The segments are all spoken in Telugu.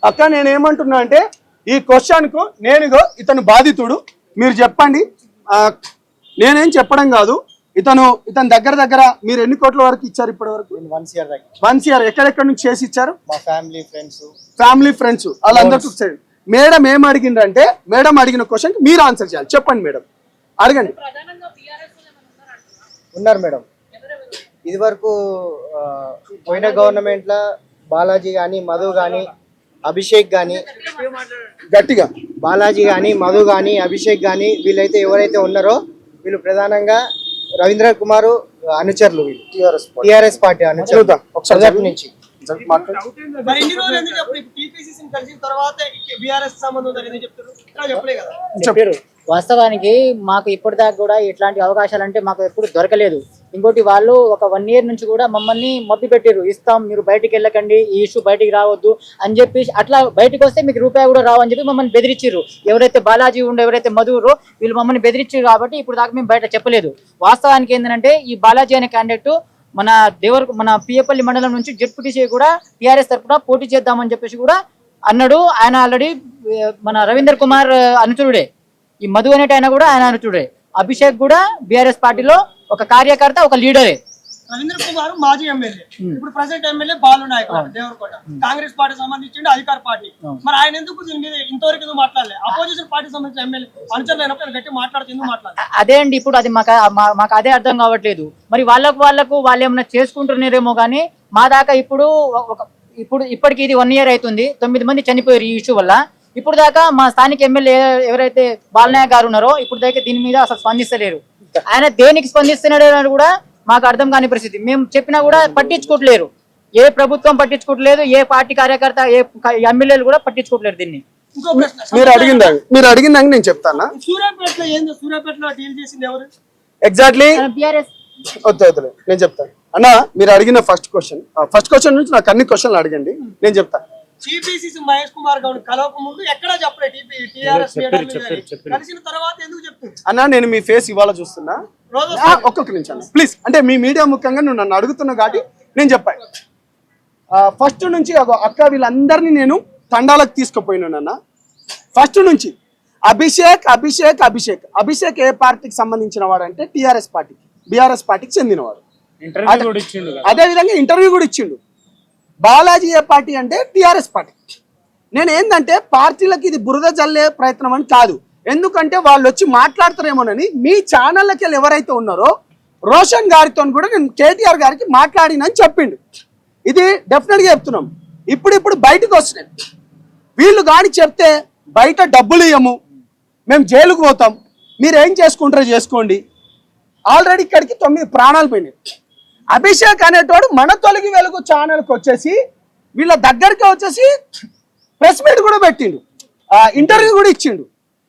అక్క నేనేమంటున్నా అంటే ఈ క్వశ్చన్కు నేనుగో ఇతను బాధితుడు, మీరు చెప్పండి. నేనేం చెప్పడం కాదు. ఇతను దగ్గర మీరు ఎన్ని కోట్ల వరకు ఇచ్చారు ఇప్పటి వరకు? 1 year దగ్గర. 1 year ఎక్కడెక్కడ నుంచి చేసి ఇచ్చారు? మా ఫ్యామిలీ ఫ్రెండ్స్ వాళ్ళందరికీ. మేడం ఏం అడిగిందంటే, మేడం అడిగిన క్వశ్చన్ మీరు ఆన్సర్ చేయాలి. చెప్పండి మేడం, అడగండి. ఉన్నారు మేడం. ఇది వరకు పోయిన గవర్నమెంట్ లో బాలాజీ గాని, మధు గాని, అభిషేక్ గాని, గట్టిగా బాలాజీ గాని, మధు గాని, అభిషేక్ గాని వీళ్ళైతే ఎవరైతే ఉన్నారో వీళ్ళు ప్రధానంగా రవీంద్ర కుమార్ అనుచరులు, టిఆర్ఎస్ పార్టీ అనుచరులు నుంచి. వాస్తవానికి మాకు ఇప్పటిదాకా కూడా ఇట్లాంటి అవకాశాలు అంటే మాకు ఎప్పుడు దొరకలేదు. ఇంకోటి వాళ్ళు ఒక 1 year నుంచి కూడా మమ్మల్ని మబ్బి పెట్టారు, ఇస్తాం మీరు బయటికి వెళ్ళకండి, ఈ ఇష్యూ బయటికి రావద్దు అని చెప్పి, అట్లా బయటకు వస్తే మీకు రూపాయి కూడా రావు అని చెప్పి మమ్మల్ని బెదిరించారు. ఎవరైతే బాలాజీ ఉండే, ఎవరైతే మధురో వీళ్ళు మమ్మల్ని బెదిరించారు. కాబట్టి ఇప్పుడు దాకా మేము బయట చెప్పలేదు. వాస్తవానికి ఏంటంటే ఈ బాలాజీ అనే క్యాండిడేట్ మన పియ్యపల్లి మండలం నుంచి జెడ్పీటీసీ కూడా టీఆర్ఎస్ తరఫున పోటీ చేద్దామని చెప్పేసి కూడా అన్నాడు. ఆయన ఆల్రెడీ మన రవీంద్ర కుమార్ అనుచరుడే. ఈ మధు అనేట ఆయన కూడా ఆయన అనుచరుడే. అభిషేక్ కూడా బీఆర్ఎస్ పార్టీలో ఒక కార్యకర్త, ఒక లీడరే. రవీంద్ర కుమార్ మాజీ ఎమ్మెల్యే, ఇప్పుడు present MLA Balu Naik Devarakota, Congress party సంబంధించి అధికార పార్టీ. మరి ఆయన ఎందుకు దీని మీద ఇంతవరకు మాట్లాడలే? అపోజిషన్ పార్టీ సంబంధించిన ఎమ్మెల్యే అనుచరులు అయినప్పుడు గట్టి మాట్లాడుతూ ఎందుకు మాట్లాడాలి? అదే అండి, ఇప్పుడు అది మాకు అదే అర్థం కావట్లేదు. మరి వాళ్ళు ఏమైనా చేసుకుంటున్నారేమో కానీ మా దాకా ఇప్పటికి ఇది 1 year అవుతుంది. 9 మంది చనిపోయారు ఈ ఇష్యూ వల్ల. ఇప్పుడు దాకా మా స్థానిక ఎమ్మెల్యే ఎవరైతే బాలనాయక్ గారు ఉన్నారో ఇప్పుడు దాకా దీని మీద అసలు స్పందిస్తలేరు. ఆయన దేనికి స్పందిస్తున్నాడు అని కూడా మాకు అర్థం కాని పరిస్థితి. మేము చెప్పినా కూడా పట్టించుకోవట్లేరు. ఏ ప్రభుత్వం పట్టించుకోవట్లేదు, ఏ పార్టీ కార్యకర్త, ఏ ఎమ్మెల్యేలు కూడా పట్టించుకోవట్లేరు దీన్ని. మీరు అడిగిందాక నేను చెప్తాను. సూర్యాపేటలో డీల్ చేసింది ఎవరు? Exactly BRS. వద్దు నేను చెప్తాను అన్న. మీరు అడిగిన ఫస్ట్ క్వశ్చన్ నుంచి నాకు అన్ని క్వశ్చన్లు అడగండి, నేను చెప్తాను. టీపీసీసీ మహేష్ కుమార్ గౌడ్ కలవక ముందు ఎక్కడా చెప్పలేదు. టీఆర్ఎస్ కలిసిన తర్వాత ఎందుకు చెప్తుంది అన్న? నేను మీ ఫేస్ ఇవాళ చూస్తున్నా. ఒక్కొక్క నిమిషం ప్లీజ్. అంటే మీ మీడియా ముఖ్యంగా నువ్వు నన్ను అడుగుతున్నావు కాబట్టి నేను చెప్పాను. ఫస్ట్ నుంచి అక్క వీళ్ళందరినీ నేను తండాలకు తీసుకుపోయినానన్న. ఫస్ట్ నుంచి అభిషేక్ ఏ పార్టీకి సంబంధించిన వాడు అంటే టీఆర్ఎస్ పార్టీకి, బీఆర్ఎస్ పార్టీకి చెందినవాడు. అదే విధంగా ఇంటర్వ్యూ కూడా ఇచ్చిండు. బాలాజీ ఏ పార్టీ అంటే టీఆర్ఎస్ పార్టీ. నేను ఏంటంటే పార్టీలకు ఇది బురద జల్లే ప్రయత్నం అని కాదు, ఎందుకంటే వాళ్ళు వచ్చి మాట్లాడతారేమోనని. మీ ఛానళ్ళకి వెళ్ళి ఎవరైతే ఉన్నారో రోషన్ గారితో కూడా నేను కేటీఆర్ గారికి మాట్లాడినని చెప్పిండు. ఇది డెఫినెట్గా చెప్తున్నాం. ఇప్పుడు బయటకు వస్తున్నాయి. వీళ్ళు కానీ చెప్తే బయట డబ్బులు ఇవ్వము, మేము జైలుకు పోతాం, మీరు ఏం చేసుకుంటారో చేసుకోండి. ఆల్రెడీ ఇక్కడికి 9 ప్రాణాలు పోయినాయి. అభిషేక్ అనేటోడు మన తొలగి వెలుగు ఛానల్కి వచ్చేసి వీళ్ళ దగ్గరికి వచ్చేసి ప్రెస్ మీట్ కూడా పెట్టిండు, ఇంటర్వ్యూ కూడా ఇచ్చిండు.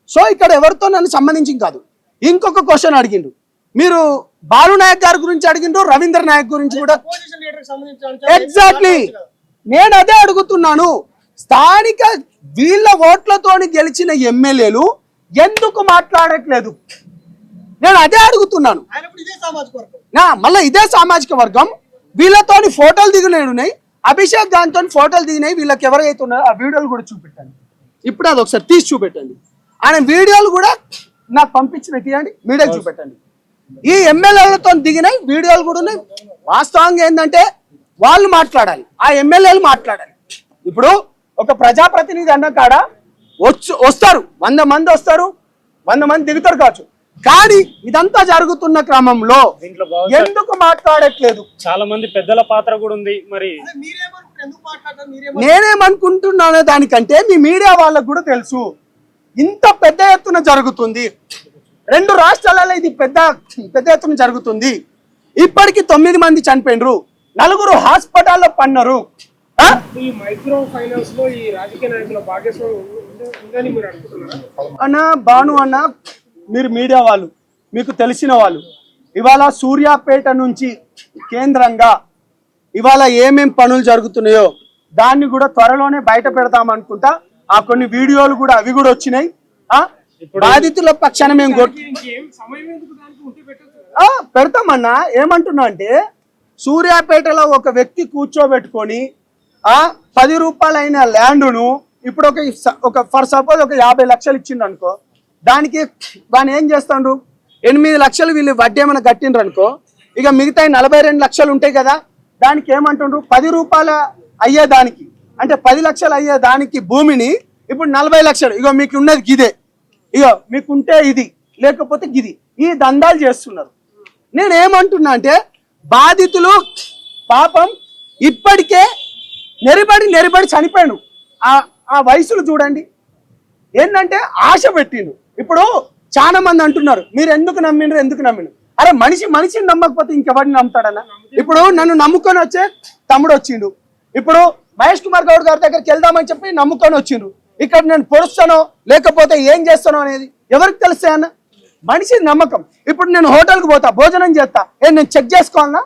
సో ఇక్కడ ఎవరితో నన్ను సంబంధించి కాదు. ఇంకొక క్వశ్చన్ అడిగిండు మీరు, బాలు నాయక్ గారి గురించి అడిగిండ్రు, రవీంద్ర నాయక్ గురించి కూడా. ఎగ్జాక్ట్లీ నేను అదే అడుగుతున్నాను. స్థానిక వీళ్ళ ఓట్లతోని గెలిచిన ఎమ్మెల్యేలు ఎందుకు మాట్లాడట్లేదు? నేను అదే అడుగుతున్నాను. మళ్ళీ ఇదే సామాజిక వర్గం వీళ్ళతోని ఫోటోలు దిగినాయి, అభిషేక్ దాంతో ఫోటోలు దిగినాయి. వీళ్ళకి ఎవరైతే ఉన్నారో ఆ వీడియోలు కూడా చూపెట్టండి. ఇప్పుడు అది ఒకసారి తీసి చూపెట్టండి. ఆయన వీడియోలు కూడా నాకు పంపించిన తీయండి, మీడియాకి చూపెట్టండి. ఈ ఎమ్మెల్యేలతో దిగినాయి వీడియోలు కూడా ఉన్నాయి. వాస్తవంగా ఏంటంటే వాళ్ళు మాట్లాడాలి, ఆ ఎమ్మెల్యేలు మాట్లాడాలి. ఇప్పుడు ఒక ప్రజాప్రతినిధి అన్న కాడ వస్తారు 100 మంది వస్తారు, 100 మంది దిగుతారు కావచ్చు. కానీ ఇదంతా జరుగుతున్న క్రమంలో ఎందుకు మాట్లాడట్లేదు? చాలా మంది పెద్దల పాత్ర కూడా ఉంది. మరి నేనేమనుకుంటున్నానే దానికంటే మీ మీడియా వాళ్ళకు కూడా తెలుసు ఇంత పెద్ద ఎత్తున జరుగుతుంది. 2 రాష్ట్రాలలో ఇది పెద్ద ఎత్తున జరుగుతుంది. ఇప్పటికి 9 మంది చనిపోయినరు, 4 హాస్పిటల్లో పన్నారు. అన్న భాను అన్న, మీరు మీడియా వాళ్ళు, మీకు తెలిసిన వాళ్ళు, ఇవాళ సూర్యాపేట నుంచి కేంద్రంగా ఇవాళ ఏమేం పనులు జరుగుతున్నాయో దాన్ని కూడా త్వరలోనే బయట పెడతామనుకుంటా. ఆ కొన్ని వీడియోలు కూడా అవి కూడా వచ్చినాయి. బాధితుల పక్షాన మేము పెడతామన్నా. ఏమంటున్నా అంటే సూర్యాపేటలో ఒక వ్యక్తి కూర్చోబెట్టుకొని 10 రూపాయలైన ల్యాండ్ను ఇప్పుడు ఒక ఫర్ సపోజ్ ఒక 50 లక్షలు ఇచ్చిండు అనుకో, దానికి వాడిని ఏం చేస్తాడు, 8 లక్షలు వీళ్ళు వడ్డీ ఏమైనా కట్టిండ్రు అనుకో, ఇక మిగతా 42 లక్షలు ఉంటాయి కదా, దానికి ఏమంటుండ్రు 10 రూపాయల అయ్యేదానికి అంటే 10 లక్షలు అయ్యేదానికి భూమిని ఇప్పుడు 40 లక్షలు, ఇగో మీకు ఉన్నది గిదే, ఇగో మీకుంటే ఇది లేకపోతే గిది, ఈ దందాలు చేస్తున్నారు. నేనేమంటున్నా అంటే బాధితులు పాపం ఇప్పటికే నెరిబడి చనిపోయాడు. ఆ వయసులు చూడండి, ఏంటంటే ఆశ పెట్టిండు. ఇప్పుడు చాలా మంది అంటున్నారు మీరు ఎందుకు నమ్మిండ్రు. అరే మనిషిని నమ్మకపోతే ఇంకెవరిని నమ్ముతాడన్నా? ఇప్పుడు నన్ను నమ్ముకొని వచ్చే తమ్ముడు వచ్చిండు, ఇప్పుడు మహేష్ కుమార్ గౌడ్ గారి దగ్గరికి వెళ్దామని చెప్పి నమ్ముకొని వచ్చిండ్రు. ఇక్కడ నేను పొడుస్తానో లేకపోతే ఏం చేస్తానో అనేది ఎవరికి తెలుస్తాయి అన్న? మనిషి నమ్మకం. ఇప్పుడు నేను హోటల్కి పోతా, భోజనం చేస్తా, నేను చెక్ చేసుకోవాలన్నా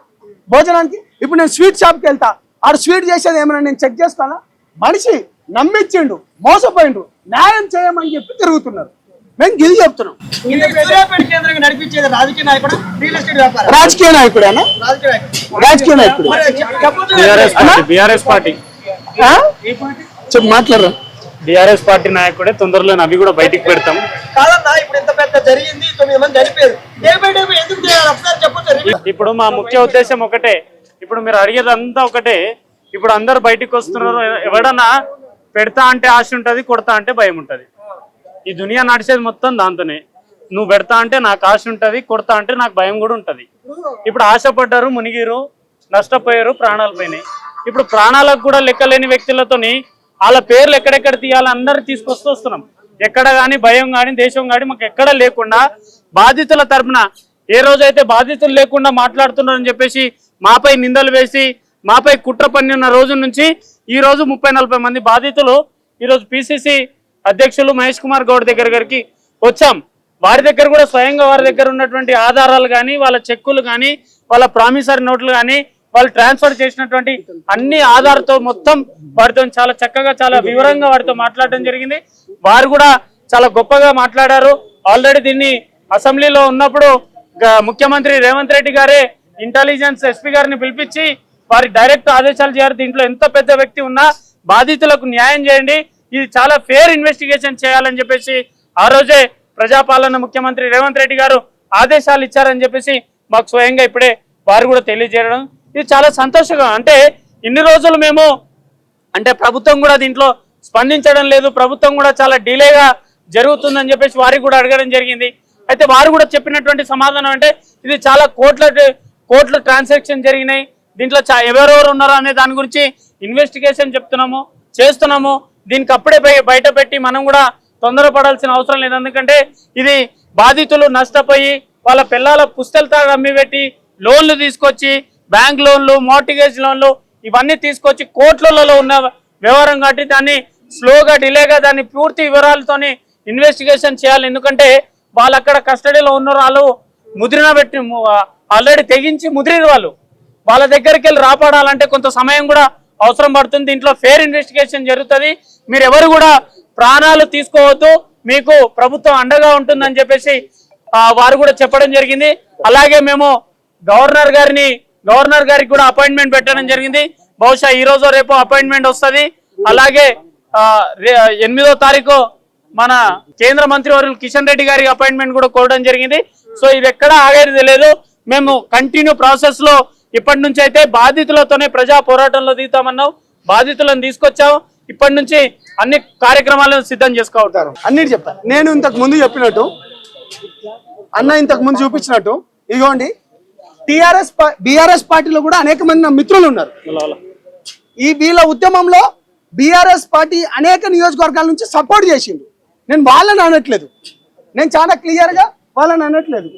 భోజనానికి? ఇప్పుడు నేను స్వీట్ షాప్కి వెళ్తా, ఆడు స్వీట్ చేసేది ఏమైనా నేను చెక్ చేసుకోవాలా? మనిషి నమ్మిచ్చిండు, మోసపోయిండు, న్యాయం చేయమని చెప్పి తిరుగుతున్నారు. మేము గిది చెప్తున్నాం. సూర్యాపేట కేంద్రంగా నడిపించేది రాజకీయ నాయకుడు, రియల్ ఎస్టేట్ వ్యాపారం, రాజకీయ నాయకుడేనా? రాజకీయ నాయకుడు బిఆర్ఎస్ పార్టీ చెప్పు మాట్లాడరా. బిఆర్ఎస్ పార్టీ నాయకుడే. తొందరలో అవి కూడా బయటికి పెడతాం. కాదన్నా, ఇప్పుడు ఇంత పెద్ద జరిగింది, 9 మంది చనిపోయారు, డే బై డే ఎందుకు చేయాలి ఒకసారి చెప్పొచ్చు. ఇప్పుడు మా ముఖ్య ఉద్దేశం ఒకటే, ఇప్పుడు మీరు అడిగేదంతా ఒకటే. ఇప్పుడు అందరు బయటికి వస్తున్నారు. ఎవడన్నా పెడతా అంటే ఆశ ఉంటది, కొడతా అంటే భయం ఉంటది. ఈ దునియా నడిచేది మొత్తం దాంతోనే. నువ్వు పెడతా అంటే నాకు ఆశ ఉంటది, కొడతా అంటే నాకు భయం కూడా ఉంటది. ఇప్పుడు ఆశపడ్డారు, మునిగిరు, నష్టపోయారు, ప్రాణాలు పోయినాయి. ఇప్పుడు ప్రాణాలకు కూడా లెక్కలేని వ్యక్తులతోని వాళ్ళ పేర్లు ఎక్కడెక్కడ తీయాలి అందరు తీసుకొస్తూ వస్తున్నాం. ఎక్కడ కానీ భయం కానీ దేశం కానీ మాకు ఎక్కడ లేకుండా బాధితుల తరపున ఏ రోజైతే బాధితులు లేకుండా మాట్లాడుతున్నారని చెప్పేసి మాపై నిందలు వేసి మాపై కుట్ర పన్నున్న రోజు నుంచి ఈ రోజు 30-40 మంది బాధితులు ఈరోజు పిసిసి అధ్యక్షులు మహేష్ కుమార్ గౌడ్ దగ్గరికి వచ్చాం. వారి దగ్గర కూడా స్వయంగా వారి దగ్గర ఉన్నటువంటి ఆధారాలు కానీ, వాళ్ళ చెక్కులు కానీ, వాళ్ళ ప్రామిసరీ నోట్లు కానీ, వాళ్ళు ట్రాన్స్ఫర్ చేసినటువంటి అన్ని ఆధార్తో మొత్తం వారితో చాలా చక్కగా చాలా వివరంగా వారితో మాట్లాడడం జరిగింది. వారు కూడా చాలా గొప్పగా మాట్లాడారు. ఆల్రెడీ దీన్ని అసెంబ్లీలో ఉన్నప్పుడు ముఖ్యమంత్రి రేవంత్ రెడ్డి గారే ఇంటెలిజెన్స్ ఎస్పీ గారిని పిలిపించి వారి డైరెక్ట్ ఆదేశాలు చేయాలి. దీంట్లో ఎంత పెద్ద వ్యక్తి ఉన్నా బాధితులకు న్యాయం చేయండి, ఇది చాలా ఫేర్ ఇన్వెస్టిగేషన్ చేయాలని చెప్పేసి ఆ రోజే ప్రజాపాలన ముఖ్యమంత్రి రేవంత్ రెడ్డి గారు ఆదేశాలు ఇచ్చారని చెప్పేసి మాకు స్వయంగా ఇప్పుడే వారు కూడా తెలియజేయడం ఇది చాలా సంతోషంగా. అంటే ఇన్ని రోజులు మేము అంటే ప్రభుత్వం కూడా దీంట్లో స్పందించడం లేదు, ప్రభుత్వం కూడా చాలా డిలేగా జరుగుతుందని చెప్పేసి వారికి కూడా అడగడం జరిగింది. అయితే వారు కూడా చెప్పినటువంటి సమాధానం అంటే ఇది చాలా కోట్ల ట్రాన్సాక్షన్ జరిగినాయి, దీంట్లో ఎవరెవరు ఉన్నారో అనే దాని గురించి ఇన్వెస్టిగేషన్ చేస్తున్నాము. దీనికి అప్పుడే బయట పెట్టి మనం కూడా తొందరపడాల్సిన అవసరం లేదు. ఎందుకంటే ఇది బాధితులు నష్టపోయి వాళ్ళ పిల్లల పుస్తెలతో అమ్మిపెట్టి లోన్లు తీసుకొచ్చి బ్యాంక్ లోన్లు, మార్టిగేజ్ లోన్లు ఇవన్నీ తీసుకొచ్చి కోట్లలో ఉన్న వ్యవహారం కాబట్టి దాన్ని స్లోగా డిలేగా దాన్ని పూర్తి వివరాలతోని ఇన్వెస్టిగేషన్ చేయాలి. ఎందుకంటే వాళ్ళు అక్కడ కస్టడీలో ఉన్నారు, వాళ్ళు ముద్రణ పెట్టి ఆల్రెడీ తెగించి ముద్రిన వాళ్ళ దగ్గరికి వెళ్ళి రాపడాలంటే కొంత సమయం కూడా అవసరం పడుతుంది. దీంట్లో ఫేర్ ఇన్వెస్టిగేషన్ జరుగుతుంది. మీరు ఎవరు కూడా ప్రాణాలు తీసుకోవద్దు, మీకు ప్రభుత్వం అండగా ఉంటుందని చెప్పేసి వారు కూడా చెప్పడం జరిగింది. అలాగే మేము గవర్నర్ గారికి కూడా అపాయింట్మెంట్ పెట్టడం జరిగింది. బహుశా ఈ రోజు రేపు అపాయింట్మెంట్ వస్తుంది. అలాగే 8వ తారీఖు మన కేంద్ర మంత్రి వర్యులు కిషన్ రెడ్డి గారికి అపాయింట్మెంట్ కూడా కోరడం జరిగింది. సో ఇది ఎక్కడా ఆగేది లేదు. మేము కంటిన్యూ ప్రాసెస్ లో ఇప్పటి నుంచి అయితే బాధితులతోనే ప్రజా పోరాటంలో దిగుతామన్నాం. బాధితులను తీసుకొచ్చాం. ఇప్పటి నుంచి అన్ని కార్యక్రమాలను సిద్ధం చేసుకోవాలి. అన్నిటి చెప్పాను. నేను ఇంతకు ముందు చెప్పినట్టు, అన్న ఇంతకు ముందు చూపించినట్టు, ఇదిగోండి బీఆర్ఎస్ పార్టీలో కూడా అనేక మంది నా మిత్రులు ఉన్నారు. ఈ వీళ్ళ ఉద్యమంలో బీఆర్ఎస్ పార్టీ అనేక నియోజకవర్గాల నుంచి సపోర్ట్ చేసిండు. నేను వాళ్ళని అనట్లేదు, నేను చాలా క్లియర్గా వాళ్ళని అనట్లేదు.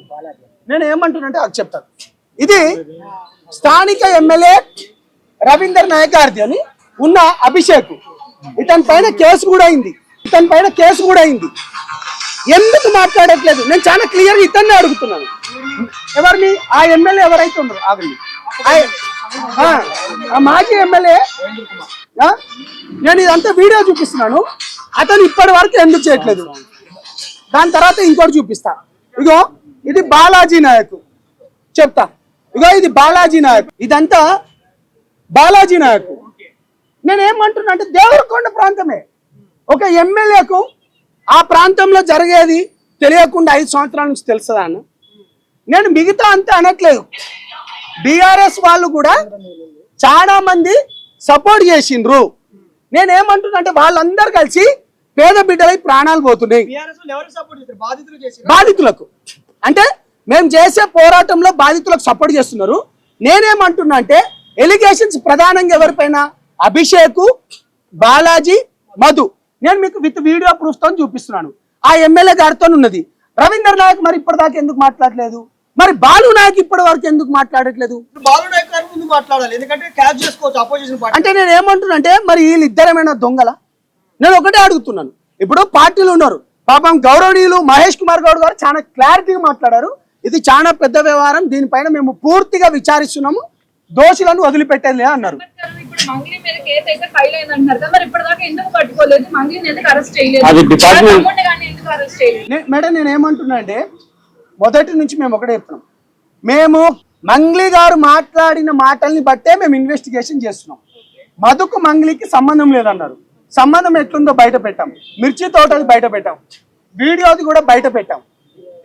నేను ఏమంటున్నానంటే అది చెప్తాను. ఇది స్థానిక ఎమ్మెల్యే రవీందర్ నాయక్ గారిది అని ఉన్న అభిషేక్, ఇతని పైన కేసు కూడా అయింది. ఎందుకు మాట్లాడట్లేదు? నేను చాలా క్లియర్గా ఇతన్ని అడుగుతున్నాను. ఎవరిని? ఆ ఎమ్మెల్యే ఎవరైతే ఉన్నారో ఆగండి, ఆ మాజీ ఎమ్మెల్యే. నేను ఇదంతా వీడియో చూపిస్తున్నాను, అతను ఇప్పటి వరకు ఎందుకు చేయట్లేదు? దాని తర్వాత ఇంకోటి చూపిస్తా. ఇగో ఇది బాలాజీ నాయక్, చెప్తా. ఇగో ఇది బాలాజీ నాయక్, ఇదంతా బాలాజీ నాయక్. నేనేమంటున్నా అంటే దేవరకొండ ప్రాంతమే ఒక ఎమ్మెల్యేకు ఆ ప్రాంతంలో జరిగేది తెలియకుండా 5 సంవత్సరాల నుంచి తెలుస్తుందా అన్న? నేను మిగతా అంతా అనట్లేదు. బీఆర్ఎస్ వాళ్ళు కూడా చాలా మంది సపోర్ట్ చేసిండ్రు. నేనేమంటున్నా అంటే వాళ్ళందరూ కలిసి పేద బిడ్డలై ప్రాణాలు పోతున్నాయి. బీఆర్ఎస్ వాళ్ళు ఎవరికి సపోర్ట్ చేస్తారు? బాధితులు చేసి బాధితులకు అంటే మేము చేసే పోరాటంలో బాధితులకు సపోర్ట్ చేస్తున్నారు. నేనేమంటున్నా అంటే ఎలిగేషన్స్ ప్రధానంగా ఎవరిపైన? అభిషేక్, బాలాజీ, మధు. నేను మీకు విత్ వీడియో ప్రూఫ్ తో చూపిస్తున్నాను. ఆ ఎమ్మెల్యే గారితో ఉన్నది. రవీందర్ నాయక్ మరి ఇప్పటిదాకా ఎందుకు మాట్లాడలేదు? మరి బాలు నాయక్ ఇప్పటి వరకు ఎందుకు మాట్లాడట్లేదు? బాలు నాయక్ గారి ముందు మాట్లాడాలి, ఎందుకంటే క్యాచ్ చేసుకోవచ్చు అపోజిషన్ పార్టీ. అంటే నేను ఏమంటున్నా అంటే మరి వీళ్ళిద్దరేమైనా దొంగల? నేను ఒకటే అడుగుతున్నాను. ఇప్పుడు పార్టీలు ఉన్నారు. పాపం గౌరవనీయులు మహేష్ కుమార్ గౌడ్ గారు చాలా క్లారిటీగా మాట్లాడారు. ఇది చాలా పెద్ద వ్యవహారం, దీనిపైన మేము పూర్తిగా విచారిస్తున్నాము, దోషులను వదిలిపెట్టేది అన్నారు. ఇప్పుడు మంగ్లీ మీద కేసు అయితే ఫైల్ అయింది అంటున్నారు కదా, మరి ఇప్పటిదాకా ఎందుకు పట్టుకోలేదు? మంగ్లీని ఎందుకు అరెస్ట్ అది చేయలేదు? డిపార్ట్మెంట్ తమ్ముడిని కానీ ఎందుకు అరెస్ట్ చేయలేదు? మేడం నేను ఏమంటున్నా అంటే మొదటి నుంచి మేము ఒకటే చెప్తున్నాం. మేము మంగ్లీ గారు మాట్లాడిన మాటల్ని బట్టే మేము ఇన్వెస్టిగేషన్ చేస్తున్నాం. మధుకు మంగ్లీకి సంబంధం లేదన్నారు. సంబంధం ఎట్లుందో బయట పెట్టాం. మిర్చి తోటది బయట పెట్టాం. వీడియోది కూడా బయట పెట్టాం.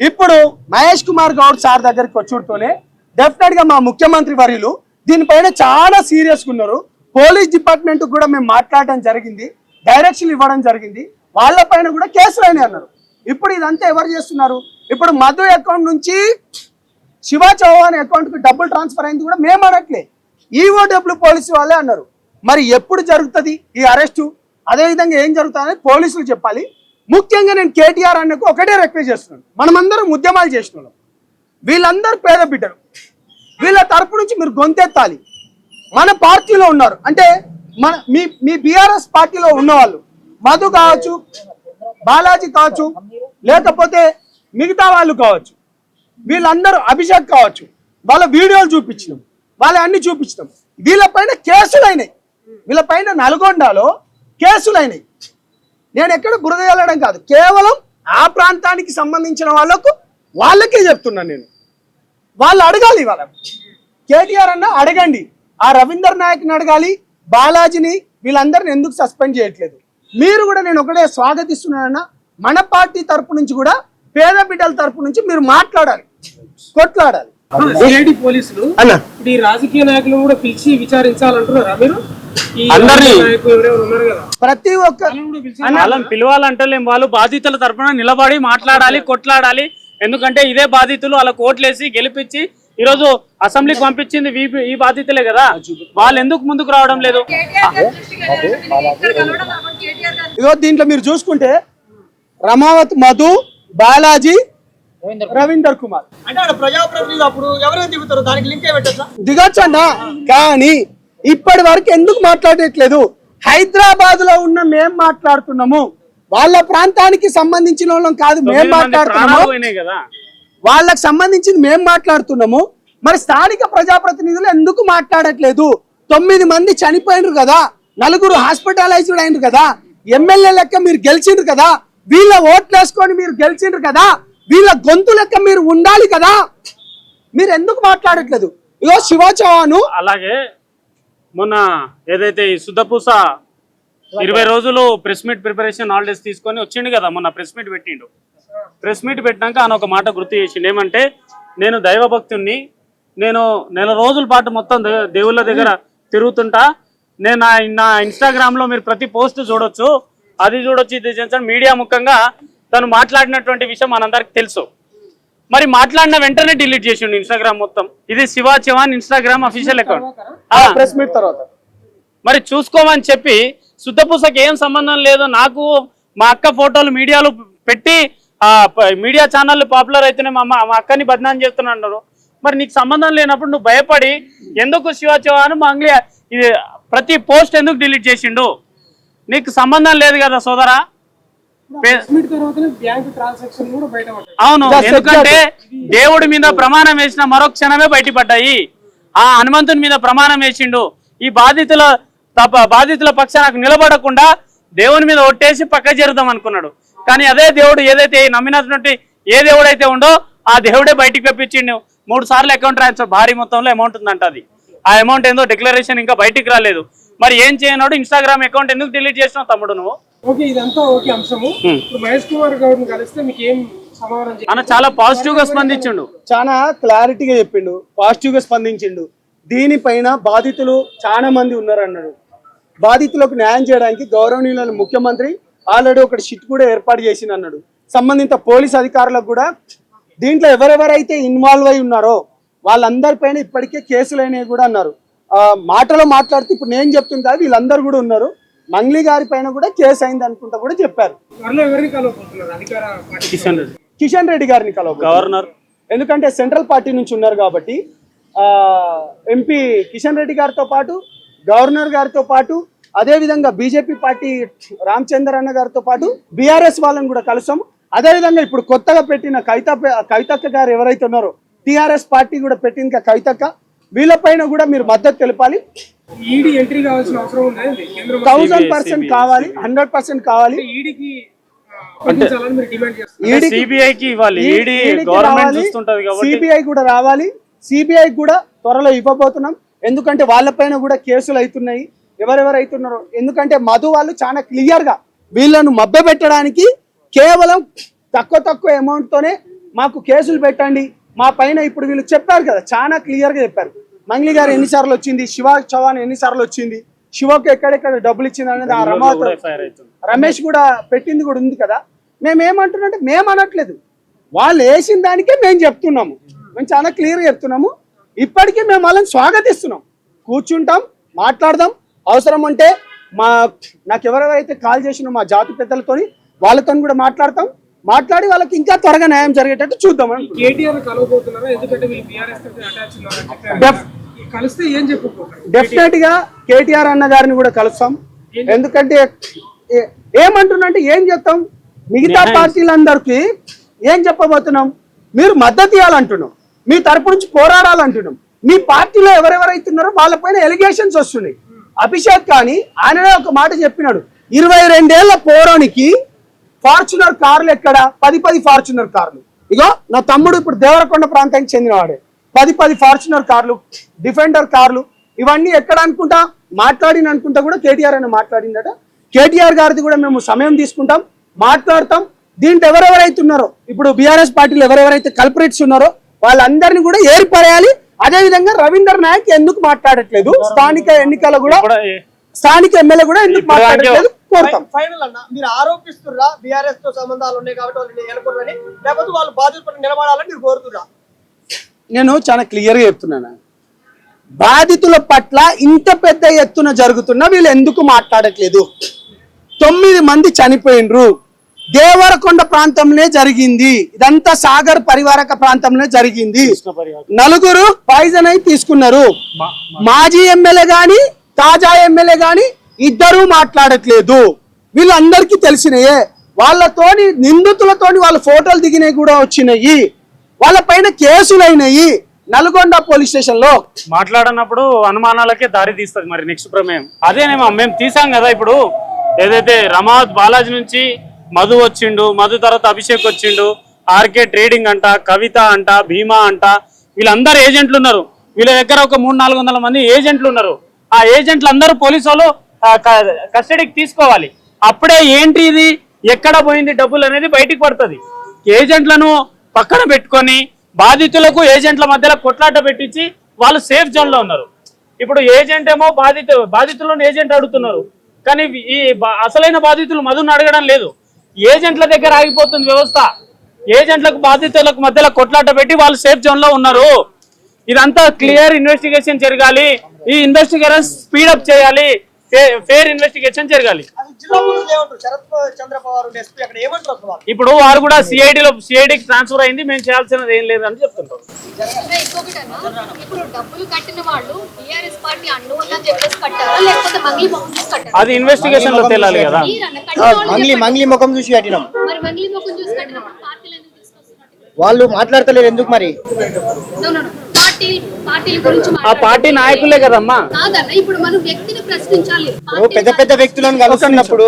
ఇప్పుడు మహేష్ కుమార్ గౌడ్ సార్ దగ్గరికి వచ్చుడుతోనే డెఫినెట్ గా మా ముఖ్యమంత్రి వర్యులు దీనిపైన చాలా సీరియస్గా ఉన్నారు. పోలీస్ డిపార్ట్మెంట్ కూడా మేము మాట్లాడడం జరిగింది, డైరెక్షన్ ఇవ్వడం జరిగింది. వాళ్ళపైన కూడా కేసులు అయినాయి అన్నారు. ఇప్పుడు ఇదంతా ఎవరు చేస్తున్నారు? ఇప్పుడు మధు అకౌంట్ నుంచి శివ చౌహాన్ అకౌంట్ కి డబ్బులు ట్రాన్స్ఫర్ అయింది కూడా మేము అనట్లే, ఈఓడబ్ల్యూ పోలీసు వాళ్ళే అన్నారు. మరి ఎప్పుడు జరుగుతుంది ఈ అరెస్టు? అదేవిధంగా ఏం జరుగుతుందని పోలీసులు చెప్పాలి. ముఖ్యంగా నేను కేటీఆర్ అన్నకు ఒకటే రిక్వెస్ట్ చేస్తున్నాను. మనమందరం ఉద్యమాలు చేస్తున్నాం. వీళ్ళందరూ పేద బిడ్డలు. వీళ్ళ తరపు నుంచి మీరు గొంతెత్తాలి. మన పార్టీలో ఉన్నారు అంటే మన మీ బీఆర్ఎస్ పార్టీలో ఉన్నవాళ్ళు మధు కావచ్చు, బాలాజీ కావచ్చు, లేకపోతే మిగతా వాళ్ళు కావచ్చు, వీళ్ళందరూ అభిషేక్ కావచ్చు, వాళ్ళ వీడియోలు చూపించినాం, వాళ్ళ అన్ని చూపించినాం. వీళ్ళపైన కేసులు అయినాయి. వీళ్ళపైన నల్గొండలో కేసులు అయినాయి. నేను ఎక్కడ బురద వెళ్ళడం కాదు, కేవలం ఆ ప్రాంతానికి సంబంధించిన వాళ్ళకే చెప్తున్నాను. నేను వాళ్ళు అడగాలి. వాళ్ళ కేటీఆర్ అన్న అడగండి, ఆ రవీందర్ నాయక్ని అడగాలి, బాలాజీని, వీళ్ళందరిని ఎందుకు సస్పెండ్ చేయట్లేదు? మీరు కూడా నేను ఒకటే స్వాగతిస్తున్నానన్నా. మన పార్టీ తరపు నుంచి కూడా పేద బిడ్డల తరపు నుంచి మీరు మాట్లాడాలి, కొట్లాడాలి. సిఐడి పోలీసులు అన్న ఇప్పుడు ఈ రాజకీయ నాయకులు కూడా పిలిచి విచారించాలంటున్నారా మీరు? ఈ అందరినీ నాయకులు ఎవరెవరు ఉన్నారు కదా, ప్రతి ఒక్క వాళ్ళని కూడా పిలిచి వాళ్ళని పిలవాలంటలేం. వాళ్ళు బాధితుల తరపున నిలబడి మాట్లాడాలి, కొట్లాడాలి. ఎందుకంటే ఇదే బాధితులు వాళ్ళ కోట్లేసి గెలిపించి ఈరోజు అసెంబ్లీకి పంపించింది ఈ బాధితులే కదా. వాళ్ళు ఎందుకు ముందుకు రావడం లేదు? కేటీఆర్ గారి దృష్టికి వెళ్ళాలని ఇక్కడ కలవడం కాకుండా కేటీఆర్ గారు ఇగో దీంట్లో మీరు చూసుకుంటే రమావత్, మధు, బాలాజీ, రవీందర్ కుమార్ అంటే ఆడ ప్రజాప్రతినిధులు అప్పుడు ఎవరైనా దిగుతారు, దానికి లింక్ ఏ పెట్టచ్చా? దిగొచ్చన్నా. కానీ ఇప్పటి వరకు ఎందుకు మాట్లాడట్లేదు? హైదరాబాద్ లో ఉన్న మేం మాట్లాడుతున్నాము, వాళ్ళ ప్రాంతానికి సంబంధించిన వాళ్ళం కాదు మేం మాట్లాడుతున్నాము. ప్రాణాలు పోయినాయి కదా. వాళ్ళకి సంబంధించింది మేం మాట్లాడుతున్నాము. మరి స్థానిక ప్రజాప్రతినిధులు ఎందుకు మాట్లాడట్లేదు? 9 మంది చనిపోయినారు కదా, 4 హాస్పిటలైజ్డ్ అయినారు కదా, ఎమ్మెల్యే లెక్క మీరు గెలిచిండ్రు కదా, వీళ్ళ ఓట్లు వేసుకొని మీరు గెలిచిండ్రు కదా, వీళ్ళ గొంతు లెక్క మీరు ఉండాలి కదా, మీరు ఎందుకు మాట్లాడట్లేదు? ఇగో శివ చౌహాన్ అలాగే మొన్న ఏదైతే ఈ సుద్దపూస 20 రోజులు ప్రెస్ మీట్ ప్రిపరేషన్ హాలిడేస్ తీసుకొని వచ్చిండు కదా, మొన్న ప్రెస్ మీట్ పెట్టిండు. ప్రెస్ మీట్ పెట్టినాక ఆయన ఒక మాట గుర్తు చేసిండు. ఏమంటే, నేను దైవభక్తుణ్ణి, నేను నెల రోజుల పాటు మొత్తం దేవుళ్ళ దగ్గర తిరుగుతుంటా, నేను నా ఇన్స్టాగ్రామ్ లో మీరు ప్రతి పోస్ట్ చూడొచ్చు, అది చూడొచ్చు, ఇది చూడొచ్చు. మీడియా ముఖంగా తను మాట్లాడినటువంటి విషయం మనందరికి తెలుసు. మరి మాట్లాడిన వెంటనే డిలీట్ చేసిండు ఇన్స్టాగ్రామ్ మొత్తం. ఇది Shiva Chauhan Instagram official account. Press meet తర్వాత మరి చూసుకోమని చెప్పి సుద్దపూసకి ఏం సంబంధం లేదు, నాకు మా అక్క ఫోటోలు మీడియాలో పెట్టి మీడియా ఛానళ్ళు పాపులర్ అయితేనే మా అక్కని బదనాం చేస్తున్నారు. మరి నీకు సంబంధం లేనప్పుడు నువ్వు భయపడి ఎందుకు శివ చౌహాన్ మంగ్లీ ఇది ప్రతి పోస్ట్ ఎందుకు డిలీట్ చేసిండు? నీకు సంబంధం లేదు కదా సోదరా. తర్వాతనే బ్యాంక్ ట్రాన్సాక్షన్ కూడా బయట పడ్డాయి. అవును, ఎందుకంటే దేవుడి మీద ప్రమాణం వేసిన మరో క్షణమే బయటపడ్డాయి. ఆ హనుమంతుని మీద ప్రమాణం వేసిండు. ఈ బాధితుల పక్షానికి నిలబడకుండా దేవుని మీద ఒట్టేసి పక్క చేరుదాం అనుకున్నాడు. కానీ అదే దేవుడు ఏదైతే నమ్మినటువంటి ఏ దేవుడు అయితే ఉండో ఆ దేవుడే బయటికి పంపించిండు. 3 సార్లు అకౌంట్ ట్రాన్స్ఫర్ భారీ మొత్తంలో అమౌంట్ ఉందంట. అది ఆ అమౌంట్ ఏందో డిక్లరేషన్ ఇంకా బయటికి రాలేదు. మరి ఏం చేయనోడు ఇన్స్టాగ్రామ్ అకౌంట్ ఎందుకు డిలీట్ చేసినావు తమ్ముడు నువ్వు? ఓకే, ఇదంతా ఓకే అంశము. ఇప్పుడు మహేష్ కుమార్ గౌడ్ని కలిస్తే మీకు ఏం సమాధానం చెప్పారు? అన్న చాలా పాజిటివ్ గా స్పందించిండు. చాలా క్లారిటీగా చెప్పిండు, పాజిటివ్ గా స్పందించిండు. దీనిపైన బాధితులు చాలా మంది ఉన్నారు అన్నాడు. బాధితులకు న్యాయం చేయడానికి గౌరవనీయులైన ముఖ్యమంత్రి ఆల్రెడీ ఒకటి షిట్ కూడా ఏర్పాటు చేసింది అన్నాడు. సంబంధిత పోలీస్ అధికారులకు కూడా దీంట్లో ఎవరెవరైతే ఇన్వాల్వ్ అయి ఉన్నారో వాళ్ళందరిపైన ఇప్పటికే కేసులు అయినాయి కూడా అన్నారు. మాటలో మాట్లాడుతూ ఇప్పుడు నేను చెప్తుంటా వీళ్ళందరూ కూడా ఉన్నారు. మంగ్లీ గారి పైన కూడా కేసు అయింది అనుకుంటా కూడా చెప్పారు. త్వరలో ఎవరిని కలవబోతున్నారు? అధికార పార్టీ కిషన్ రెడ్డి గారిని గవర్నర్, ఎందుకంటే సెంట్రల్ పార్టీ నుంచి ఉన్నారు కాబట్టి ఎంపీ కిషన్ రెడ్డి గారితో పాటు గవర్నర్ గారితో పాటు అదేవిధంగా బీజేపీ పార్టీ రామచంద్ర అన్న గారితో పాటు బీఆర్ఎస్ వాళ్ళని కూడా కలుసాం. అదేవిధంగా ఇప్పుడు కొత్తగా పెట్టిన కవితక్క గారు ఎవరైతే ఉన్నారో టీఆర్ఎస్ పార్టీ కూడా పెట్టింది కవితక్క, వీళ్ళపైన కూడా మీరు మద్దతు తెలపాలి. ఈడీ ఎంట్రీ కావాల్సిన అవసరం ఉంది. 1000% కావాలి, 100% కావాలి. ఈడీకి పంపించాలని మీరు డిమాండ్ చేస్తారు. సిబిఐకి ఇవ్వాలి. ఈడీ గవర్నమెంట్ చూస్తుంటది కాబట్టి సిబిఐ కూడా రావాలి. సిబిఐ కూడా త్వరలో ఇవ్వబోతున్నాం. ఎందుకంటే వాళ్ళపైన కూడా కేసులు అవుతున్నాయి. ఎవరెవరు అవుతున్నారో, ఎందుకంటే మధు వాళ్ళు చాలా క్లియర్ గా వీళ్ళను మభ్యపెట్టడానికి కేవలం తక్కువ అమౌంట్ తోనే మాకు కేసులు పెట్టండి మా పైన. ఇప్పుడు వీళ్ళు చెప్పారు కదా, చాలా క్లియర్ గా చెప్పారు. మంగ్లీ గారు ఎన్నిసార్లు వచ్చింది, శివ చౌహాన్ ఎన్నిసార్లు వచ్చింది, శివకు ఎక్కడెక్కడ డబ్బులు ఇచ్చింది అనేది ఆ రమేష్ కూడా పెట్టింది కూడా ఉంది కదా. మేమేమంటున్నాంటే మేము అనట్లేదు, వాళ్ళు వేసిన దానికే మేము చెప్తున్నాము. మేము చాలా క్లియర్గా చెప్తున్నాము. ఇప్పటికీ మేము వాళ్ళని స్వాగతిస్తున్నాం. కూర్చుంటాం, మాట్లాడదాం. అవసరం అంటే నాకు ఎవరెవరైతే కాల్ చేసినో మా జాతి పెద్దలతోని వాళ్ళతో కూడా మాట్లాడి వాళ్ళకి ఇంకా త్వరగా న్యాయం జరిగేటట్టు చూద్దాం. కేటీఆర్ కలవబోతున్నారా? ఎందుకంటే వీళ్ళు బీఆర్ఎస్ తోటి అటాచ్ ఉన్నారు. కలిస్తే ఏం చెప్పబోతున్నారు? డెఫినెట్ గా కేటీఆర్ అన్న గారిని కూడా కలుస్తాం. ఎందుకంటే ఏమంటున్నా ఏం చెప్తాం, మిగతా పార్టీలందరికీ ఏం చెప్పబోతున్నాం, మీరు మద్దతు ఇవ్వాలంటున్నాం, మీ తరపు నుంచి పోరాడాలంటున్నాం. మీ పార్టీలో ఎవరెవరైతున్నారో వాళ్ళపైన ఎలిగేషన్స్ వస్తున్నాయి. అభిషేక్ కానీ ఆయననే ఒక మాట చెప్పినాడు, 22 ఏళ్ల పోరానికి ఫార్చునర్ కార్లు ఎక్కడ, 10 ఫార్చునర్ కార్లు. ఇగో నా తమ్ముడు ఇప్పుడు దేవరకొండ ప్రాంతానికి చెందినవాడే, 10 ఫార్చునర్ కార్లు, డిఫెండర్ కార్లు, ఇవన్నీ ఎక్కడ అనుకుంటా మాట్లాడిన కూడా కేటీఆర్ అని మాట్లాడిందట. కేటీఆర్ గారిది కూడా మేము సమయం తీసుకుంటాం, మాట్లాడతాం. దీంట్లో ఎవరెవరైతున్నారో ఇప్పుడు బీఆర్ఎస్ పార్టీలో ఎవరెవరైతే కల్పరేట్స్ ఉన్నారో వాళ్ళందరినీ కూడా ఏర్పడేయాలి. అదేవిధంగా రవీందర్ నాయక్ ఎందుకు మాట్లాడట్లేదు, స్థానిక ఎన్నికల కూడా స్థానిక ఎమ్మెల్యే కూడా ఎందుకు మాట్లాడట్లేదు కోరుతాం. ఫైనల్ అన్న, మీరు ఆరోపిస్తున్నా బీఆర్ఎస్ తో సంబంధాలు ఉన్నాయి కాబట్టి వాళ్ళు నిలబడాలని, లేకపోతే వాళ్ళు బాధితులు నిలబడాలని మీరు కోరుతున్నా? నేను చాలా క్లియర్గా చెప్తున్నాను, బాధితుల పట్ల ఇంత పెద్ద ఎత్తున జరుగుతున్నా వీళ్ళు ఎందుకు మాట్లాడట్లేదు? 9 మంది చనిపోయినరు, దేవరకొండ ప్రాంతంలో జరిగింది, ఇదంతా సాగర్ పరివారక ప్రాంతంలో జరిగింది. 4 పాయిజన్ అయి తీసుకున్నారు. మాజీ ఎమ్మెల్యే గాని తాజా ఎమ్మెల్యే గాని ఇద్దరు మాట్లాడట్లేదు. వీళ్ళందరికీ తెలిసినయే. వాళ్ళతోని నిందితులతోని వాళ్ళ ఫోటోలు దిగినవి కూడా వచ్చినాయి. వాళ్ళ పైన కేసులు అయినాయి నల్గొండ పోలీస్ స్టేషన్ లో. మాట్లాడినప్పుడు అనుమానాలకే దారి తీస్తుంది. మరి నెక్స్ట్ ప్రమేయం అదేనేమో మేము తీసాం కదా. ఇప్పుడు ఏదైతే రమావత్ బాలాజీ నుంచి మధు వచ్చిండు, మధు తర్వాత అభిషేక్ వచ్చిండు, ఆర్కే ట్రేడింగ్ అంట, కవిత అంట, భీమా అంట, వీళ్ళందరూ ఏజెంట్లు ఉన్నారు. వీళ్ళ దగ్గర ఒక 300-400 మంది ఏజెంట్లు ఉన్నారు. ఆ ఏజెంట్లు అందరూ పోలీసు వాళ్ళు కస్టడీకి తీసుకోవాలి. అప్పుడే ఏంటి ఇది, ఎక్కడ పోయింది డబ్బులు అనేది బయటికి పడుతుంది. ఏజెంట్లను పక్కన పెట్టుకొని బాధితులకు ఏజెంట్ల మధ్యలో కొట్లాట పెట్టించి వాళ్ళు సేఫ్ జోన్ లో ఉన్నారు. ఇప్పుడు ఏజెంట్ ఏమో బాధితులను ఏజెంట్ అడుగుతున్నారు, కానీ ఈ అసలైన బాధితులు మధుని అడగడం లేదు. ఏజెంట్ల దగ్గర ఆగిపోతుంది వ్యవస్థ. ఏజెంట్లకు బాధితులకు మధ్యలో కొట్లాట పెట్టి వాళ్ళు సేఫ్ జోన్ లో ఉన్నారు. ఇదంతా క్లియర్ ఇన్వెస్టిగేషన్ జరగాలి. ఈ ఇన్వెస్టిగేషన్ స్పీడప్ చేయాలి. ఫేర్ ఇన్వెస్టిగేషన్ జరగాలి. ఇప్పుడు వారు కూడా సిఐడికి ట్రాన్స్ఫర్ అయింది, మేము చేయాల్సినది ఏం లేదని చెప్తుంటాం. అది ఇన్వెస్టిగేషన్ లో తెలియాలి కదా. మంగ్లీ ముఖం చూసి కట్టినాం. వాళ్ళు మాట్లాడతలేరు ఎందుకు మరి? ఆ పార్టీ నాయకులే కదమ్మా. పెద్ద పెద్ద వ్యక్తులను కలుస్తున్నప్పుడు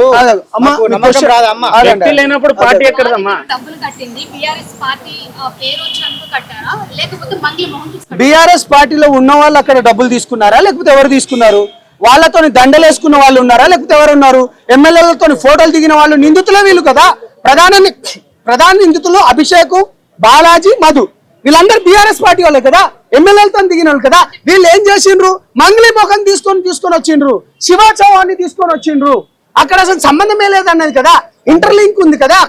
నమ్మకం రాదమ్మా. వ్యక్తి లేనప్పుడు పార్టీ ఎక్కడదమ్మా? బీఆర్ఎస్ పార్టీలో ఉన్న వాళ్ళు అక్కడ డబ్బులు తీసుకున్నారా లేకపోతే ఎవరు తీసుకున్నారు? వాళ్ళతో దండలేసుకున్న వాళ్ళు ఉన్నారా, లేకపోతే ఎవరు ఉన్నారు? ఎమ్మెల్యేలతో ఫోటోలు దిగిన వాళ్ళు నిందితులే వీళ్ళు కదా. ప్రధాన నిందితులు అభిషేక్, బాలాజీ, మధు, వీళ్ళందరూ బీఆర్ఎస్ పార్టీ వాళ్ళే కదా, ఎమ్మెల్యేలతో దిగిన వాళ్ళు కదా. వీళ్ళు ఏం చేసిండ్రు? మంగ్లీ మొఖం తీసుకొని వచ్చిండ్రు, శివ చౌహాన్ని తీసుకొని వచ్చిండ్రు. అక్కడ అసలు సంబంధమే లేదన్నది కదా, ఇంటర్లింక్ ఉంది కదా.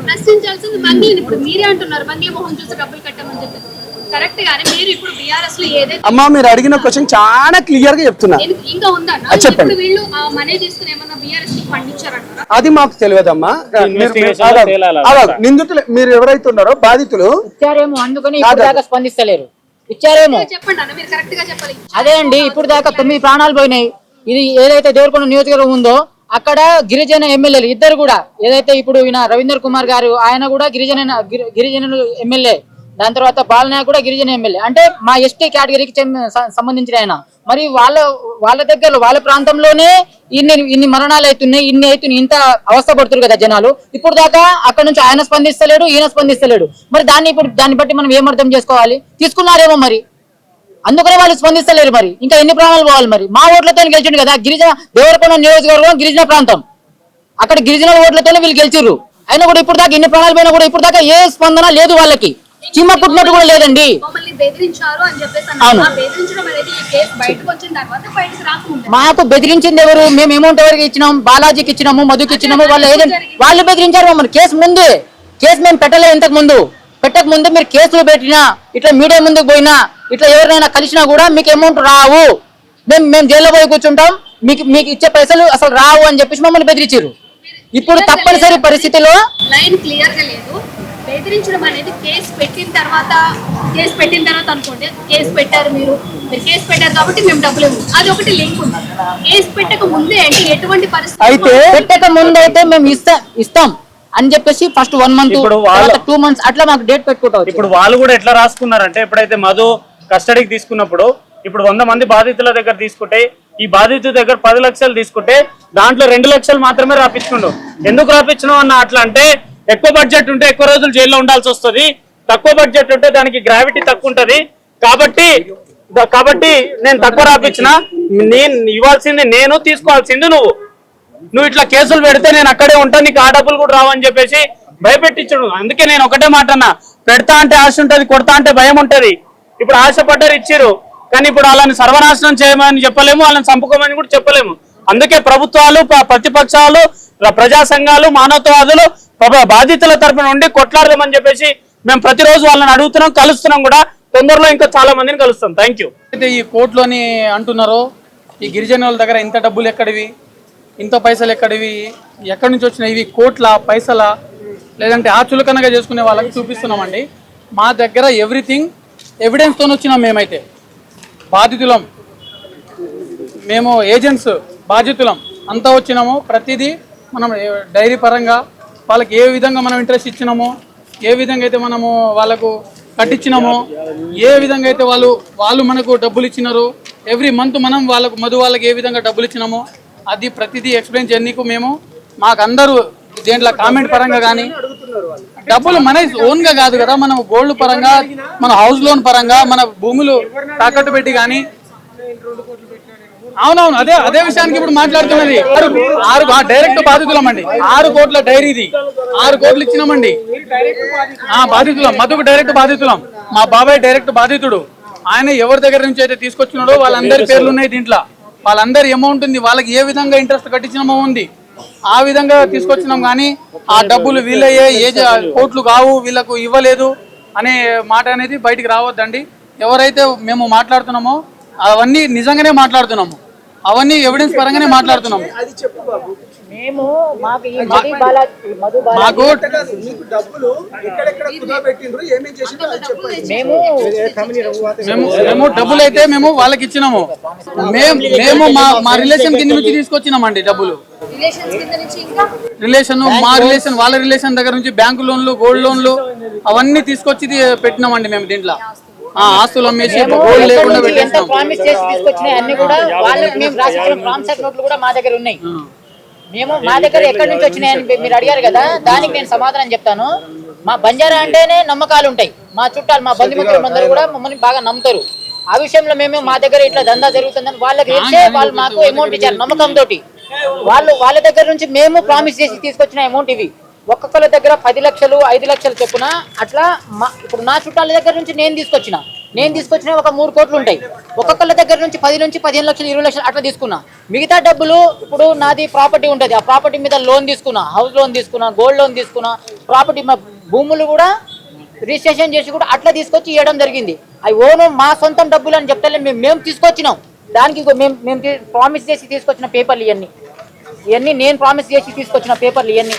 ప్రశ్నించాల్సింది మంగ్లీని. ఇప్పుడు మీరే అంటున్నారు మంగ్లీ మోహన్ చూసి డబ్బులు కట్టమని చెప్పేసి. కరెక్ట్ గానే మీరు ఇప్పుడు బీఆర్ఎస్ లో ఏదైతే అమ్మా మీరు అడిగిన క్వశ్చన్ చాలా క్లియర్ గా చెప్తున్నా. ఇంకా ఉందన్న, చెప్పండి. ఇప్పుడు వీళ్ళు ఆ మనీ తీసుకుని ఏమన్నా బీఆర్ఎస్ కి పండించారంటారా? అది మాకు తెలియదమ్మా. నిందితులు మీరు ఎవరైతే ఉన్నారో బాధితులు ఇచ్చారేమో, అందుకని ఇప్పుడు దాకా స్పందిస్తలేరు. ఇచ్చారేమో, చెప్పండి అన్న, మీరు కరెక్ట్ గా చెప్పాలి. అదే అండి, ఇప్పుడు దాకా 9 ప్రాణాలు పోయినాయి. ఇది ఏదైతే దేవరకొండ నియోజకవర్గం ఉందో అక్కడ గిరిజన ఎమ్మెల్యేలు ఇద్దరు కూడా, ఏదైతే ఇప్పుడు ఈయన రవీంద్ర కుమార్ గారు ఆయన కూడా గిరిజనులు ఎమ్మెల్యే, దాని తర్వాత బాలనాయక్ కూడా గిరిజన ఎమ్మెల్యే, అంటే మా ఎస్టీ కేటగిరీకి సంబంధించిన ఆయన. మరి వాళ్ళ దగ్గర వాళ్ళ ప్రాంతంలోనే ఇన్ని మరణాలు అవుతున్నాయి, ఇంత అవస్థ పడుతున్నారు కదా జనాలు. ఇప్పుడు దాకా అక్కడ నుంచి ఆయన స్పందిస్తలేడు, ఈయన స్పందిస్తలేడు. మరి దాన్ని బట్టి మనం ఏమర్థం చేసుకోవాలి? తీసుకున్నారేమో మరి, అందుకనే వాళ్ళు స్పందిస్తలేరు. మరి ఇంకా ఎన్ని ప్రాణాలు పోవాలి? మరి మా ఓట్లతో గెలిచిండు కదా గిరిజన దేవరకొండ నియోజకవర్గం, గిరిజన ప్రాంతం, అక్కడ గిరిజన ఓట్లతోనే వీళ్ళు గెలిచిర్రు. అయినా కూడా ఇప్పుడు దాకా ఎన్ని ప్రాణాలు పోయినా కూడా ఇప్పుడు దాకా ఏ స్పందన లేదు, వాళ్ళకి చీమ పుట్టినట్టు కూడా లేదండి. మమ్మల్ని బెదిరించారు అని చెప్పేసి అన్నారు. ఆ బెదిరించడం అనేది ఈ కేసు బయటకు వచ్చిన తర్వాత బయటకు రాకుండా మాకు బెదిరించింది ఎవరు? మేము అమౌంట్ ఎవరికి ఇచ్చినాం? బాలాజీకి ఇచ్చినాము, మధుకి ఇచ్చినాము. వాళ్ళు బెదిరించారు మమ్మల్ని. కేసు మేము పెట్టలేదు. ఇంతకు ముందు పెట్టక ముందు మీరు కేసులు పెట్టినా, ఇట్లా మీడియా ముందుకు పోయినా, ఇట్లా ఎవరినైనా కలిసినా కూడా మీకు అమౌంట్ రావు, మేము జైల్లో పోయి కూర్చుంటాం, మీకు ఇచ్చే పైసలు అసలు రావు అని చెప్పేసి మమ్మల్ని బెదిరించారు. ఇప్పుడు తప్పనిసరి పరిస్థితిలో లైన్ క్లియర్ గా లేదు. బెదిరించడం అనేది కేసు పెట్టిన తర్వాత అనుకోండి, కేసు పెట్టారు మీరు కేసు పెట్టారు కాబట్టి మేము డబ్బులు ఇవ్వము, అది ఒకటి లింక్ ఉంది. కేసు పెట్టక ముందే అంటే ఎటువంటి పరిస్థితి అయితే పెట్టక ముందు అయితే మేము ఇస్తాం అని చెప్పేసి ఫస్ట్ 1 month, 2 months అట్లా మాకు డేట్ పెట్టుకుంటాం. ఇప్పుడు వాళ్ళు కూడా ఎట్లా రాసుకున్నారంటే, ఎప్పుడైతే మధు కస్టడీకి తీసుకున్నప్పుడు ఇప్పుడు 100 మంది బాధితుల దగ్గర తీసుకుంటే, ఈ బాధితుల దగ్గర 10 లక్షలు తీసుకుంటే దాంట్లో 2 లక్షలు మాత్రమే రాపించుకుండు. ఎందుకు రాపించడం అన్న అట్లా అంటే, ఎక్కువ బడ్జెట్ ఉంటే ఎక్కువ రోజులు జైల్లో ఉండాల్సి వస్తుంది, తక్కువ బడ్జెట్ ఉంటే దానికి గ్రావిటీ తక్కువ ఉంటది, కాబట్టి నేను తక్కువ రాపించిన, నేను ఇవ్వాల్సింది నేను, తీసుకోవాల్సింది నువ్వు ఇట్లా కేసులు పెడితే నేను అక్కడే ఉంటా, నీకు ఆ డబ్బులు కూడా రావని చెప్పేసి భయపెట్టించడు. అందుకే నేను ఒకటే మాట అన్నా, పెడతా అంటే ఆశ ఉంటది, కొడతా అంటే భయం ఉంటది. ఇప్పుడు ఆశపడ్డారు, ఇచ్చిరు, కానీ ఇప్పుడు వాళ్ళని సర్వనాశనం చేయమని చెప్పలేము, వాళ్ళని చంపుకోమని కూడా చెప్పలేము. అందుకే ప్రభుత్వాలు, ప్రతిపక్షాలు, ప్రజా సంఘాలు, మానవతావాదులు బాధితుల తరపున ఉండి కొట్లాడదామని చెప్పేసి మేము ప్రతిరోజు వాళ్ళని అడుగుతున్నాం, కలుస్తున్నాం కూడా. తొందరలో ఇంకా చాలా మందిని కలుస్తాం. Thank you. అయితే ఈ కోర్టులోని అంటున్నారో, ఈ గిరిజన వాళ్ళ దగ్గర ఇంత డబ్బులు ఎక్కడివి, ఇంత పైసలు ఎక్కడివి, ఎక్కడి నుంచి వచ్చినాయి, ఇవి కోట్ల పైసల, లేదంటే ఆ చులకనగా చేసుకునే వాళ్ళకి చూపిస్తున్నామండి. మా దగ్గర ఎవ్రీథింగ్ ఎవిడెన్స్తో వచ్చినాం. మేమైతే బాధితులం, మేము ఏజెంట్స్, బాధితులం అంతా వచ్చినాము. ప్రతిదీ మనం డైరీ పరంగా వాళ్ళకి ఏ విధంగా మనం ఇంట్రెస్ట్ ఇచ్చినామో, ఏ విధంగా అయితే మనము వాళ్ళకు కట్టించినామో, ఏ విధంగా అయితే వాళ్ళు మనకు డబ్బులు ఇచ్చినారో, ఎవ్రీ మంత్ మనం మధు వాళ్ళకి ఏ విధంగా డబ్బులు ఇచ్చినామో అది ప్రతిదీ ఎక్స్ప్లెయిన్ చేయనీకు మేము, మాకు అందరూ దేంట్లో కామెంట్ పరంగా కానీ, డబ్బులు మన ఓన్గా కాదు కదా, మనం గోల్డ్ పరంగా, మన హౌస్ లోన్ పరంగా, మన భూములు తాకట్టు పెట్టి కానీ. అవునవును, అదే విషయానికి ఇప్పుడు మాట్లాడుతున్నది. 6 డైరెక్ట్ బాధితులం అండి. 6 కోట్ల డైరీది 6 కోట్లు ఇచ్చినామండి. బాధితులం, మధుకు డైరెక్ట్ బాధితులం. మా బాబాయ్ డైరెక్ట్ బాధితుడు. ఆయన ఎవరి దగ్గర నుంచి అయితే తీసుకొచ్చినాడో వాళ్ళందరి పేర్లు ఉన్నాయి దీంట్లో, వాళ్ళందరి అమౌంట్ ఉంది, వాళ్ళకి ఏ విధంగా ఇంట్రెస్ట్ కట్టించినామో ఉంది, ఆ విధంగా తీసుకొచ్చినాం. కానీ ఆ డబ్బులు వీళ్ళయ్యే, కోట్లు కావు, వీళ్ళకు ఇవ్వలేదు అనే మాట అనేది బయటికి రావద్దండి. ఎవరైతే మేము మాట్లాడుతున్నామో అవన్నీ నిజంగానే మాట్లాడుతున్నాము, అవన్నీ ఎవిడెన్స్ పరంగానే మాట్లాడుతున్నాము. మేము మాకు ఈ మధు మాకు డబ్బులు ఎక్కడెక్కడ కుదబెట్టిండ్రు, ఏమేం చేసిండ్రు అది చెప్పండి. మేము డబ్బులు అయితే మేము వాళ్ళకి ఇచ్చినాము. మేము మా రిలేషన్ కింద నుంచి తీసుకొచ్చినామండి డబ్బులు. మా రిలేషన్ వాళ్ళ రిలేషన్ దగ్గర నుంచి బ్యాంకు లోన్లు, గోల్డ్ లోన్లు అవన్నీ తీసుకొచ్చి పెట్టినామండి మేము దీంట్లో. ఆస్తులు అమ్మేసి గోల్డ్ లేకుండా పెట్టేసినాం. ప్రామిస్ చేసి తీసుకొచ్చినాయి అన్ని కూడా వాళ్ళకి మేము రాసిచ్చిన ప్రామిసర్ నోట్లు కూడా మా దగ్గర ఉన్నాయి. మా దగ్గర ఎక్కడి నుంచి వచ్చినాయని మీరు అడిగారు కదా, దానికి నేను సమాధానం చెప్తాను. మా బంజారా అంటేనే నమ్మకాలు ఉంటాయి. మా చుట్టాలు, మా బంధుమిత్రులు అందరూ కూడా మమ్మల్ని బాగా నమ్ముతారు. ఆ విషయంలో మేము మా దగ్గర ఇట్లా దందా జరుగుతుందని వాళ్ళకి తెలిసే వాళ్ళు మాకు అమౌంట్ ఇచ్చారు నమ్మకంతో. వాళ్ళ దగ్గర నుంచి మేము ప్రామిస్ చేసి తీసుకొచ్చిన అమౌంట్ ఇవి. ఒక్కొక్కరి దగ్గర 10 లక్షలు 5 లక్షలు చొప్పున అట్లా ఇప్పుడు నా చుట్టాల దగ్గర నుంచి నేను తీసుకొచ్చిన ఒక 3 కోట్లు ఉంటాయి. ఒక్కొక్కరి దగ్గర నుంచి 10 నుంచి 15 లక్షలు 20 లక్షలు అట్లా తీసుకున్నా. మిగతా డబ్బులు ఇప్పుడు నాది ప్రాపర్టీ ఉంటుంది, ఆ ప్రాపర్టీ మీద లోన్ తీసుకున్నా, హౌస్ లోన్ తీసుకున్నా, గోల్డ్ లోన్ తీసుకున్నా, ప్రాపర్టీ భూములు కూడా రిజిస్ట్రేషన్ చేసి కూడా అట్లా తీసుకొచ్చి ఇవ్వడం జరిగింది. అవి ఓను మా సొంతం డబ్బులు అని చెప్తే మేము తీసుకొచ్చినాం. దానికి మేము ప్రామిస్ చేసి తీసుకొచ్చిన పేపర్లు ఇవన్నీ నేను ప్రామిస్ చేసి తీసుకొచ్చిన పేపర్లు ఇవన్నీ.